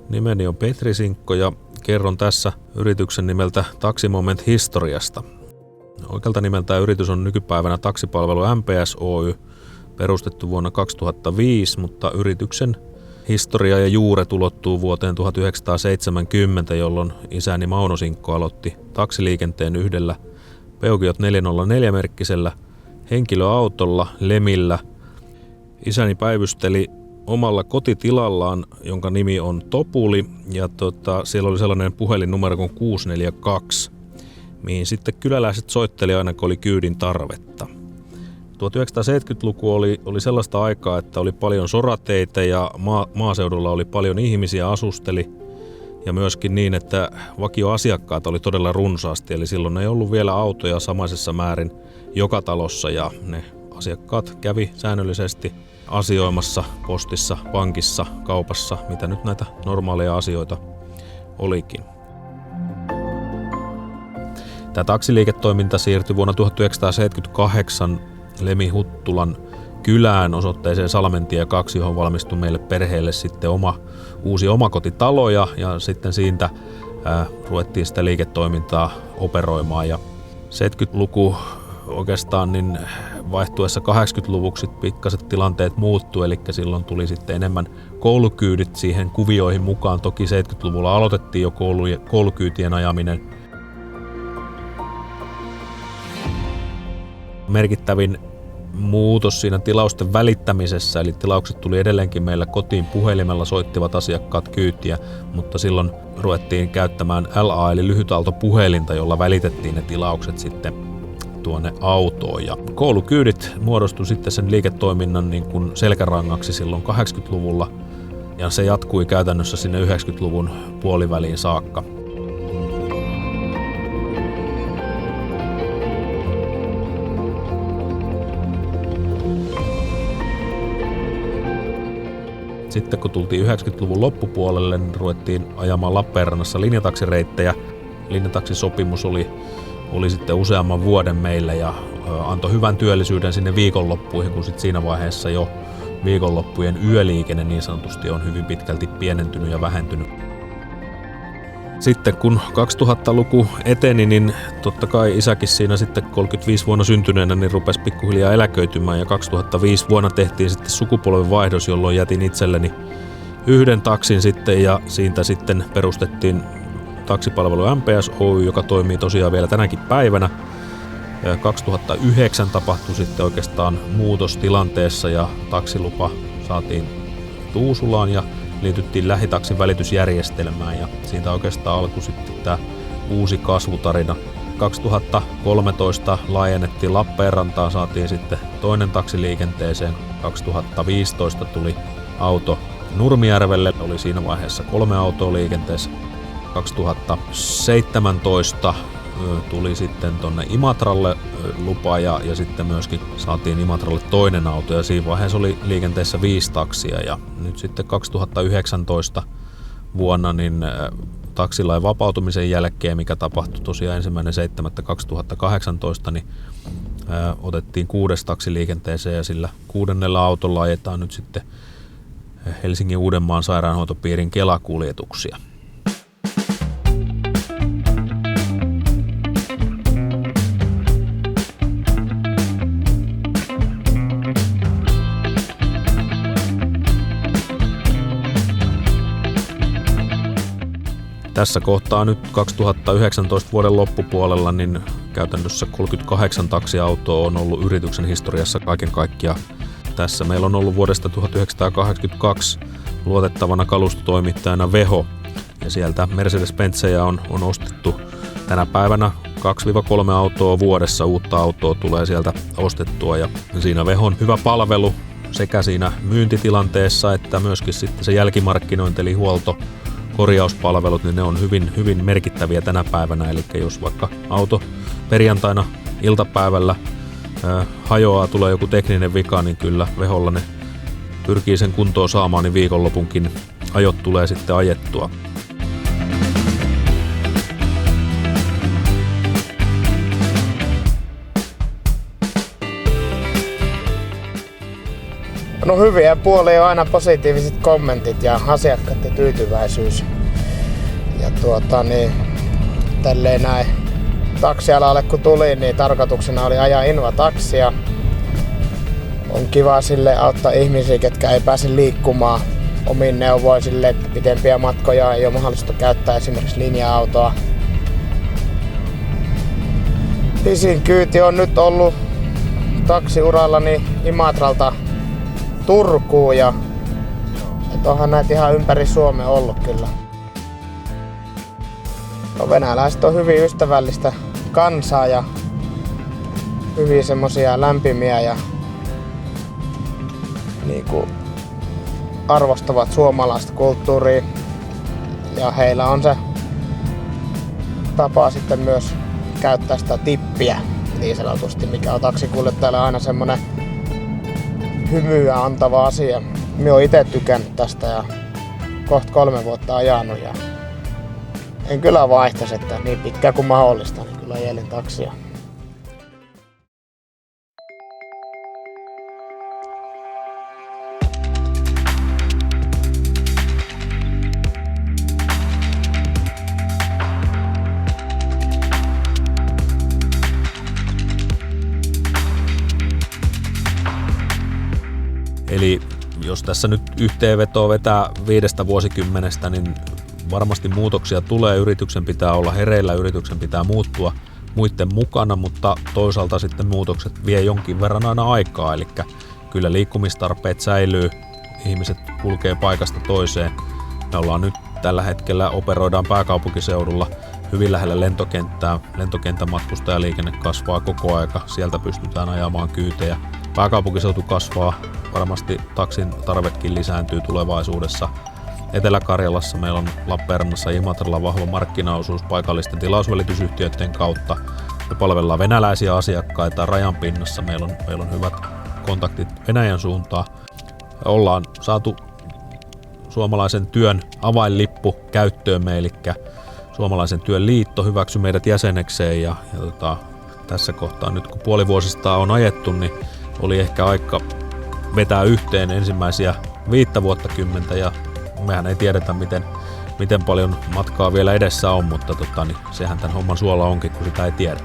Nimeni on Petri Sinkko ja kerron tässä yrityksen nimeltä Taximoment historiasta. Oikealta nimeltään yritys on nykypäivänä taksipalvelu MPS Oy, perustettu vuonna 2005, mutta yrityksen historia ja juuret ulottuu vuoteen 1970, jolloin isäni Mauno Sinkko aloitti taksiliikenteen yhdellä Peugeot 404-merkkisellä henkilöautolla Lemillä. Isäni päivysteli omalla kotitilallaan, jonka nimi on Topuli, ja siellä oli sellainen puhelinnumero kuin 642, mihin sitten kyläläiset soitteli aina, kun oli kyydin tarvetta. 1970-luku oli sellaista aikaa, että oli paljon sorateitä ja maaseudulla oli paljon ihmisiä asusteli, ja myöskin niin, että vakioasiakkaat oli todella runsaasti, eli silloin ei ollut vielä autoja samaisessa määrin joka talossa, ja ne asiakkaat kävi säännöllisesti asioimassa postissa, pankissa, kaupassa, mitä nyt näitä normaaleja asioita olikin. Tämä taksiliiketoiminta siirtyi vuonna 1978 Lemi-Huttulan kylään osoitteeseen Salmentie 2, johon valmistui meille perheelle sitten uusi omakotitalo, ja sitten siitä ruvettiin sitä liiketoimintaa operoimaan. Ja 70-luku oikeastaan niin vaihtuessa 80-luvuksi pikkaset tilanteet muuttui, eli silloin tuli sitten enemmän koulukyydit siihen kuvioihin mukaan. Toki 70-luvulla aloitettiin jo koulukyytien ajaminen. Merkittävin muutos siinä tilausten välittämisessä, eli tilaukset tuli edelleenkin meillä kotiin puhelimella, soittivat asiakkaat kyytiä, mutta silloin ruvettiin käyttämään LA eli lyhytaaltopuhelinta, jolla välitettiin ne tilaukset sitten tuonne autoon. Ja koulukyydit muodostui sitten sen liiketoiminnan niin kuin selkärangaksi silloin 80-luvulla, ja se jatkui käytännössä sinne 90-luvun puoliväliin saakka. Sitten kun tultiin 90-luvun loppupuolelle, niin ruvettiin ajamaan Lappeenrannassa linjataksireittejä. Linjataksisopimus oli sitten useamman vuoden meillä ja antoi hyvän työllisyyden sinne viikonloppuihin, kun sitten siinä vaiheessa jo viikonloppujen yöliikenne niin sanotusti on hyvin pitkälti pienentynyt ja vähentynyt. Sitten kun 2000-luku eteni, niin totta kai isäkin siinä sitten 35 vuonna syntyneenä niin rupesi pikkuhiljaa eläköitymään, ja 2005 vuonna tehtiin sitten sukupolvenvaihdos, jolloin jätin itselleni yhden taksin sitten, ja siitä sitten perustettiin taksipalvelu MPS Oy, joka toimii tosiaan vielä tänäkin päivänä. 2009 tapahtui sitten oikeastaan muutos tilanteessa ja taksilupa saatiin Tuusulaan ja liityttiin lähitaksin välitysjärjestelmään, ja siitä oikeastaan alkoi sitten tämä uusi kasvutarina. 2013 laajennettiin Lappeenrantaan, saatiin sitten toinen taksiliikenteeseen. 2015 tuli auto Nurmijärvelle, oli siinä vaiheessa 3 autoa liikenteessä. 2017 tuli sitten tuonne Imatralle lupa ja sitten myöskin saatiin Imatralle toinen auto, ja siinä vaiheessa oli liikenteessä 5 taksia, ja nyt sitten 2019 vuonna niin taksilain vapautumisen jälkeen, mikä tapahtui tosiaan 1.7.2018, niin otettiin 6 taksiliikenteeseen, ja sillä 6. autolla ajetaan nyt sitten Helsingin Uudenmaan sairaanhoitopiirin Kela-kuljetuksia. Tässä kohtaa nyt 2019 vuoden loppupuolella niin käytännössä 38 taksiautoa on ollut yrityksen historiassa kaiken kaikkiaan. Tässä meillä on ollut vuodesta 1982 luotettavana kalustotoimittajana Veho, ja sieltä Mercedes-Benzejä on ostettu tänä päivänä 2-3 autoa vuodessa, uutta autoa tulee sieltä ostettua, ja siinä Vehon hyvä palvelu sekä siinä myyntitilanteessa että myöskin sitten se jälkimarkkinointi eli huolto, korjauspalvelut, niin ne on hyvin, hyvin merkittäviä tänä päivänä. Eli jos vaikka auto perjantaina iltapäivällä hajoaa, tulee joku tekninen vika, niin kyllä Veholla ne pyrkii sen kuntoon saamaan, niin viikonlopunkin ajot tulee sitten ajettua. No hyviä puolia on aina positiiviset kommentit ja asiakkaiden tyytyväisyys. Ja tälleen näin taksialalle kun tuli, niin tarkoituksena oli ajaa Inva-taksia. On kiva sille auttaa ihmisiä, ketkä ei pääse liikkumaan omiin neuvoin sille, että pidempiä matkoja ei ole mahdollista käyttää esimerkiksi linja-autoa. Pisin kyyti on nyt ollut taksiurallani Imatralta Turkuun ja onhan näitä ihan ympäri Suomea ollut kyllä. No, venäläiset on hyvin ystävällistä kansaa ja hyvin semmosia lämpimiä ja arvostavat suomalaista kulttuuria. Ja heillä on se tapa sitten myös käyttää sitä tippiä niin sanotusti, mikä on taksikuljettajalle aina semmonen hymyä antava asia. Minä olen itse tykännyt tästä ja kohta 3 vuotta ajanut ja en kyllä vaihtaisi, että niin pitkään kuin mahdollista, niin kyllä ajelin taksia. Eli jos tässä nyt yhteenvetoa vetää 5 vuosikymmenestä, niin varmasti muutoksia tulee. Yrityksen pitää olla hereillä, yrityksen pitää muuttua muiden mukana, mutta toisaalta sitten muutokset vie jonkin verran aina aikaa. Eli kyllä liikkumistarpeet säilyy, ihmiset kulkee paikasta toiseen. Me ollaan nyt tällä hetkellä, operoidaan pääkaupunkiseudulla hyvin lähellä lentokenttää. Lentokentän matkustajaliikenne kasvaa koko aika, sieltä pystytään ajamaan kyytejä. Pääkaupunkiseutu kasvaa, varmasti taksin tarvekin lisääntyy tulevaisuudessa. Etelä-Karjalassa meillä on Lappeenrannassa ja Imatralla vahva markkinaosuus paikallisten tilausvälitysyhtiöiden kautta. Me palvellaan venäläisiä asiakkaita rajan pinnassa, meillä on hyvät kontaktit Venäjän suuntaan. Ollaan saatu suomalaisen työn avainlippu käyttöömme, eli Suomalaisen työn liitto hyväksyi meidät jäsenekseen ja tässä kohtaa nyt kun puolivuosista on ajettu, niin oli ehkä aika vetää yhteen ensimmäisiä 5 vuottakymmentä ja mehän ei tiedetä miten paljon matkaa vielä edessä on, mutta sehän tämän homman suola onkin, kun sitä ei tiedä.